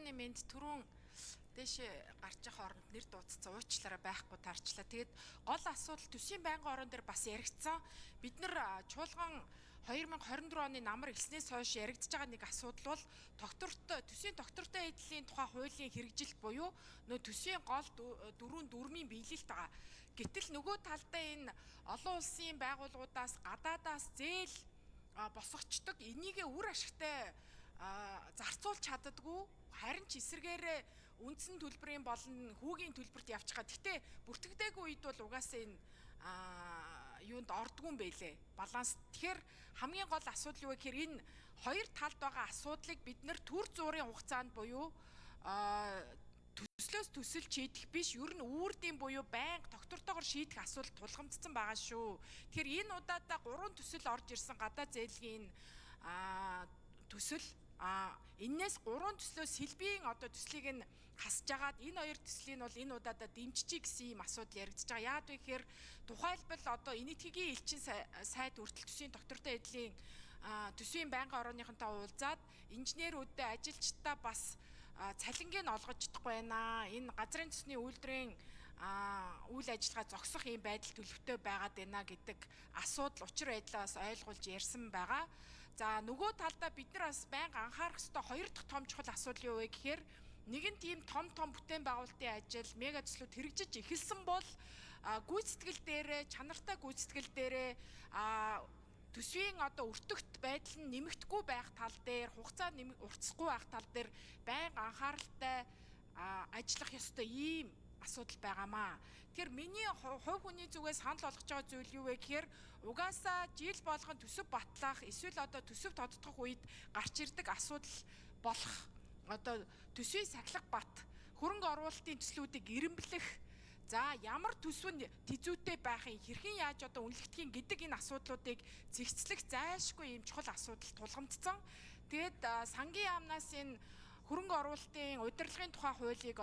Монголчуудын мэд түрүүн дээшээ гарч явах оронд нэр дуудсан уучлаарай байхгүй таарчлаа. Тэгээд гол асуудал төсвийн байнгын орон дээр бас яригдсан. Бид нар чуулган 2024 оны намар эхлснээс хойш яригдж байгаа нэг асуудал бол төсвийн доктортой эдлийн тухай хуулийн хэрэгжилт буюу нөө төсвийн гол дүрмийн биелэлт байгаа. Гэтэл нөгөө талдаа энэ олон улсын байгууллагуудаас гадаадаас зээл босгочдог энийгээ үр ашигтай зарцуулж чаддаггүй, харин ч эсэргээрээ үндсэн төлбөрийн болон хүүгийн төлбөрт явж байгаа. Гэтэ бүртгэдэггүй үед бол угаасаа энэ юунд ордгүй юм байлээ. Баланс. Тэгэхээр хамгийн гол асуудал юу гэхээр энэ хоёр талд байгаа асуудлыг бид нэр төр зуурын хугацаанд буюу төслөөс төсөл шийдэх биш, ер нь үүрдийн буюу байнга доктортойгоор шийдэх асуудал тулгамдсан байгаа шүү. Тэгэхээр энэ удаадаа 3 төсөл орж ирсэн гадаад зээлгийн төсөл энээс 3 төслөөс сэлбийн төслийг нь хасж агаад энэ хоёр төслийн бол энэ удаадаа дэмжиж гэсэн юм асуудал яригдж байгаа. Яад вэ гэхээр тухайлбал энэтхэгийн элчин сайд хүртэл төсвийн доктортой эдлийн төсвийн байнгын орооныхонтой уулзаад инженерүүдэд ажилчдаа бас цалингийг нь олгож чадахгүй байна. Энэ газрын төсний үйлдвэрийн үйл ажиллагаа зогсох юм байдал төлөвтэй байгаад байна гэдэг асуудал учир байдлаас ойлгуулж ярьсан байгаа. За нөгөө талдаа бид нар бас байнга анхаарах ёстой хоёр дахь том чухал асуудал юу вэ гэхээр нэгэн тийм том бүтээн байгуулалтын ажил мега төслүүд хэрэгжиж эхэлсэн бол гүйцэтгэл дээрээ чанартай гүйцэтгэл дээрээ төсвийн өртөгт байдал нь нэмэгдэхгүй байх тал дээр хугацаа уртсахгүй байх тал дээр байнга анхааралтай ажиллах ёстой ийм асуудал байгаамаа. Тэгэхээр миний хувь хүний зүгээс санал болгож байгаа зүйл юу вэ гэхээр угаасаа жил болгон төсөв батлах эсвэл төсөв тодтогох үед гарч ирдэг асуудал болох төсвийн сахилга бат хөрөнгө оруулалтын төслүүдийг ирэмблэх за ямар төсөв нь тэзүүтэй байхын хэрхэн яаж үнэлэгдэхин гэдэг энэ асуудлуудыг зэгцлэх зайлшгүй юм чухал асуудал тулгамдсан. Тэгээд сангийн яамнаас энэ хөрөнгө оруулалтын удирдлагын тухай хуулийг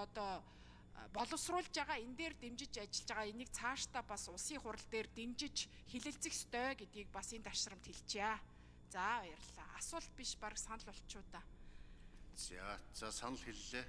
боловсруулж байгаа энэ дээр дэмжиж ажиллаж байгаа энийг цаашдаа бас улсын хурал дээр дэмжиж хилэлцэх ёстой гэдгийг бас энэ ташрамд хэлчихье. За баярлалаа. Асуулт биш баг санал болчихоо та. За санал хэллээ.